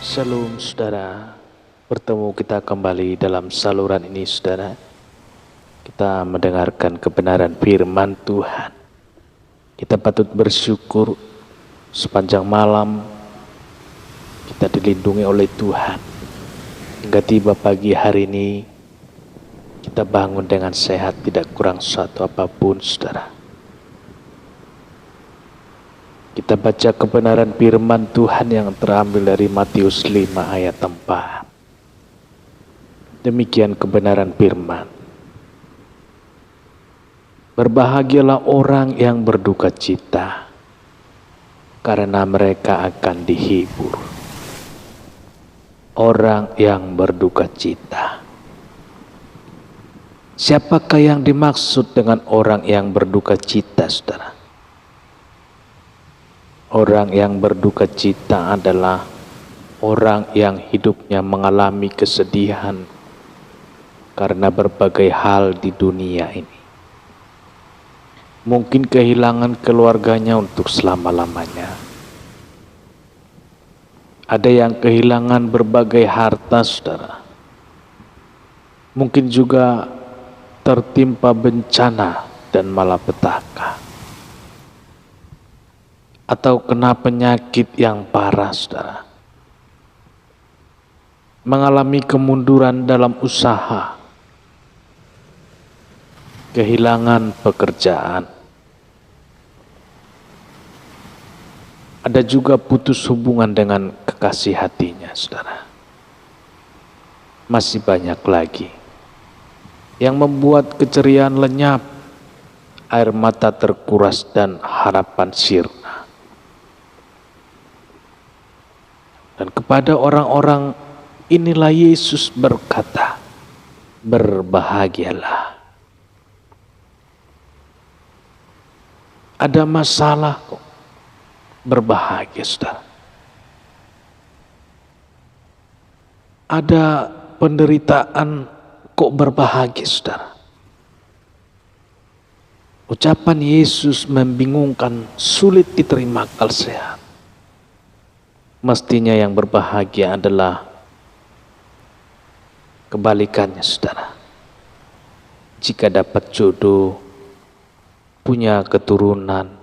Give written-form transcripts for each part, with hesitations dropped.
Shalom saudara, bertemu kita kembali dalam saluran ini saudara. Kita mendengarkan kebenaran firman Tuhan. Kita patut bersyukur sepanjang malam kita dilindungi oleh Tuhan. Hingga tiba pagi hari ini kita bangun dengan sehat, tidak kurang suatu apapun saudara. Kita baca kebenaran firman Tuhan yang terambil dari Matius 5 ayat 4. Demikian kebenaran firman. Berbahagialah orang yang berduka cita, karena mereka akan dihibur. Orang yang berduka cita. Siapakah yang dimaksud dengan orang yang berduka cita, saudara? Orang yang berduka cita adalah orang yang hidupnya mengalami kesedihan karena berbagai hal di dunia ini. Mungkin kehilangan keluarganya untuk selama-lamanya. Ada yang kehilangan berbagai harta, saudara. Mungkin juga tertimpa bencana dan malapetaka. Atau kena penyakit yang parah, saudara. Mengalami kemunduran dalam usaha. Kehilangan pekerjaan. Ada juga putus hubungan dengan kekasih hatinya, saudara. Masih banyak lagi yang membuat keceriaan lenyap, air mata terkuras dan harapan sirna. Dan kepada orang-orang inilah Yesus berkata, berbahagialah. Ada masalah kok, berbahagia saudara. Ada penderitaan kok berbahagia saudara. Ucapan Yesus membingungkan, sulit diterima akal sehat. Mestinya yang berbahagia adalah kebalikannya saudara. Jika dapat jodoh, punya keturunan,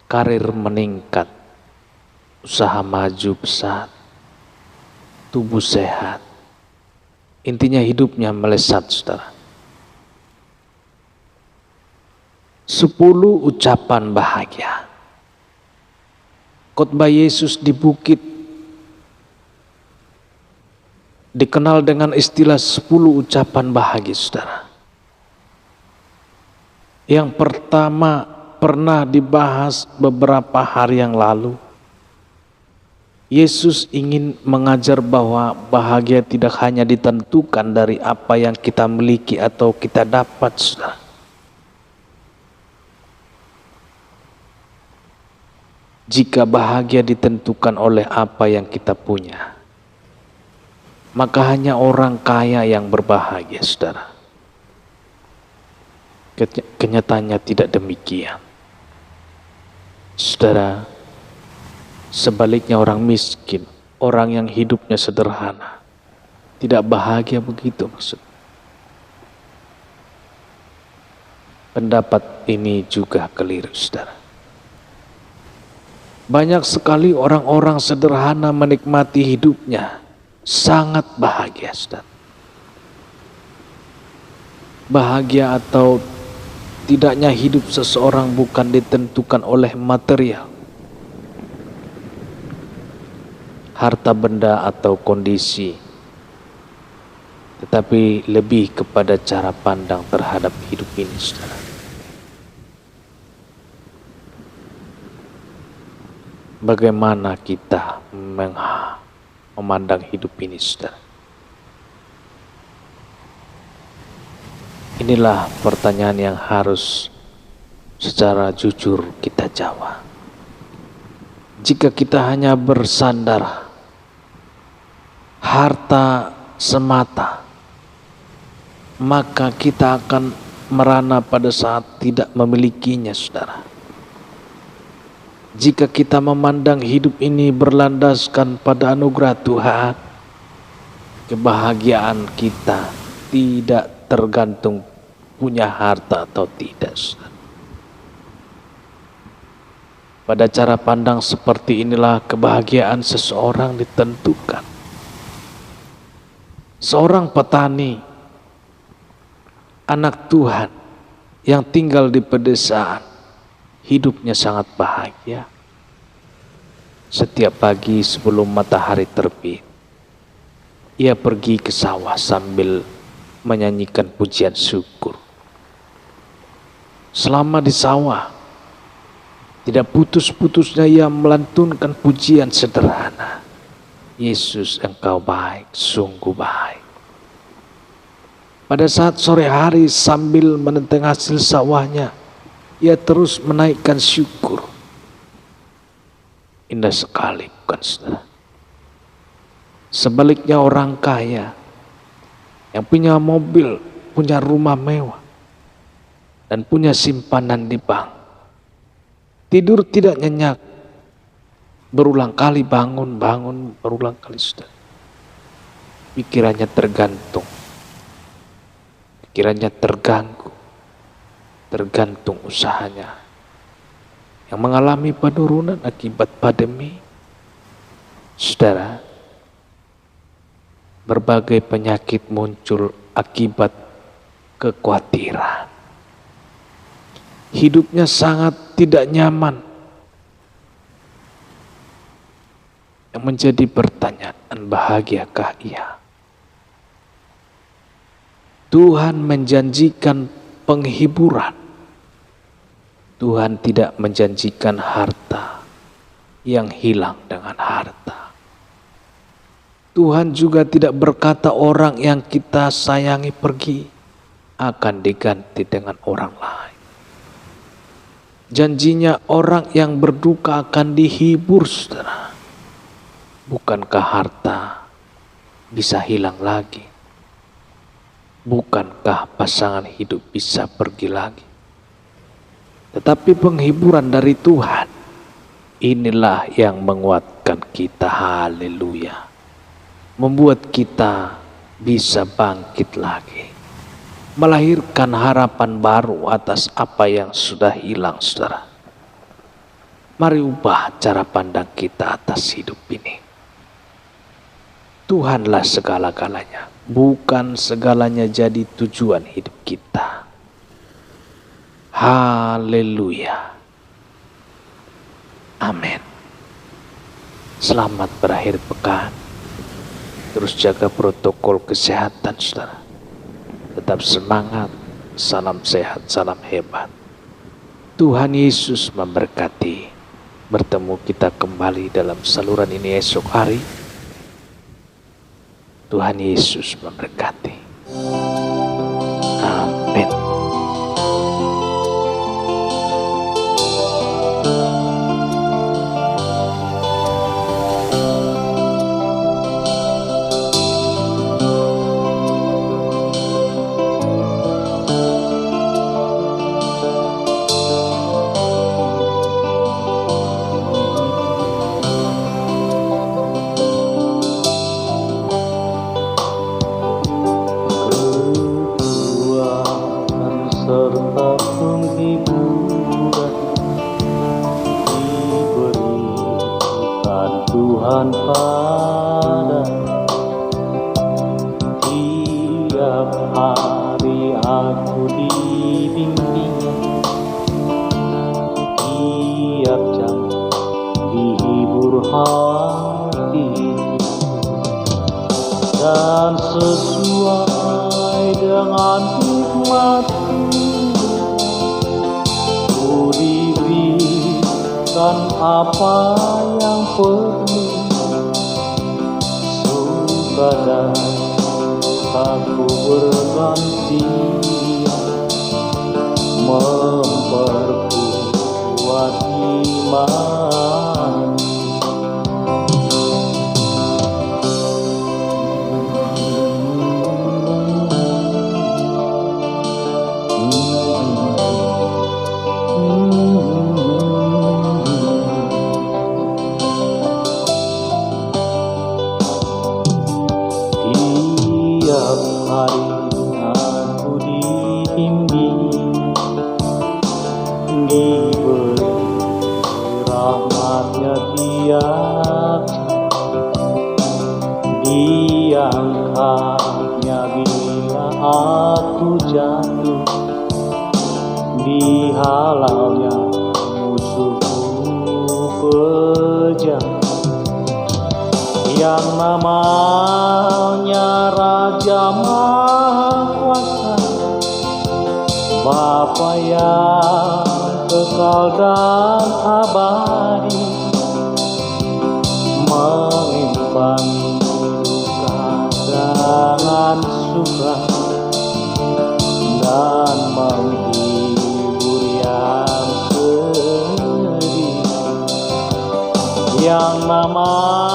karir meningkat, usaha maju pesat, tubuh sehat, intinya hidupnya melesat saudara. 10 ucapan bahagia. Khotbah Yesus di bukit dikenal dengan istilah 10 ucapan bahagia saudara. Yang pertama pernah dibahas beberapa hari yang lalu. Yesus ingin mengajar bahwa bahagia tidak hanya ditentukan dari apa yang kita miliki atau kita dapat saudara. Jika bahagia ditentukan oleh apa yang kita punya, maka hanya orang kaya yang berbahagia, saudara. Kenyataannya tidak demikian. Saudara, sebaliknya orang miskin, orang yang hidupnya sederhana, tidak bahagia begitu maksud. Pendapat ini juga keliru, saudara. Banyak sekali orang-orang sederhana menikmati hidupnya, sangat bahagia, saudara. Bahagia atau tidaknya hidup seseorang bukan ditentukan oleh material, harta benda atau kondisi, tetapi lebih kepada cara pandang terhadap hidup ini, saudara. Bagaimana kita memandang hidup ini, saudara? Inilah pertanyaan yang harus secara jujur kita jawab. Jika kita hanya bersandar harta semata, maka kita akan merana pada saat tidak memilikinya, saudara. Jika kita memandang hidup ini berlandaskan pada anugerah Tuhan, kebahagiaan kita tidak tergantung punya harta atau tidak. Pada cara pandang seperti inilah kebahagiaan seseorang ditentukan. Seorang petani, anak Tuhan yang tinggal di pedesaan, hidupnya sangat bahagia. Setiap pagi sebelum matahari terbit, ia pergi ke sawah sambil menyanyikan pujian syukur. Selama di sawah, tidak putus-putusnya ia melantunkan pujian sederhana. Yesus, Engkau baik, sungguh baik. Pada saat sore hari sambil menenteng hasil sawahnya, ia terus menaikkan syukur. Indah sekali, bukan saudara? Sebaliknya orang kaya yang punya mobil, punya rumah mewah, dan punya simpanan di bank, tidur tidak nyenyak, berulang kali bangun, berulang kali saudara. Pikirannya tergantung, pikirannya terganggu, tergantung usahanya yang mengalami penurunan akibat pandemi. Saudara, berbagai penyakit muncul akibat kekhawatiran. Hidupnya sangat tidak nyaman. Yang menjadi pertanyaan, bahagiakah ia? Tuhan menjanjikan penghiburan. Tuhan tidak menjanjikan harta yang hilang dengan harta. Tuhan juga tidak berkata orang yang kita sayangi pergi akan diganti dengan orang lain. Janjinya orang yang berduka akan dihibur, saudara. Bukankah harta bisa hilang lagi? Bukankah pasangan hidup bisa pergi lagi? Tetapi penghiburan dari Tuhan, inilah yang menguatkan kita. Haleluya. Membuat kita bisa bangkit lagi, melahirkan harapan baru atas apa yang sudah hilang, saudara. Mari ubah cara pandang kita atas hidup ini. Tuhanlah segala-galanya, bukan segalanya jadi tujuan hidup kita. Haleluya. Amin. Selamat berakhir pekan. Terus jaga protokol kesehatan, saudara. Tetap semangat. Salam sehat, salam hebat. Tuhan Yesus memberkati. Bertemu kita kembali dalam saluran ini esok hari. Tuhan Yesus memberkati. Amin. Serta penghiburan diberikan Tuhan pada tiap hari aku dibimbingnya, tiap jam dihibur hati, dan sesuai dengan hikmat diberikan apa yang perlu, supaya aku berganti memperkuat iman. diberi rahmatnya tiap diangkatnya bila aku jatuh, dihalaunya musuhku kejam. Yang namanya Raja Mahkuasa, Bapa yang kekal dan abadi, mengimbangi duka dengan suka dan menghibur yang sedih. Yang namanya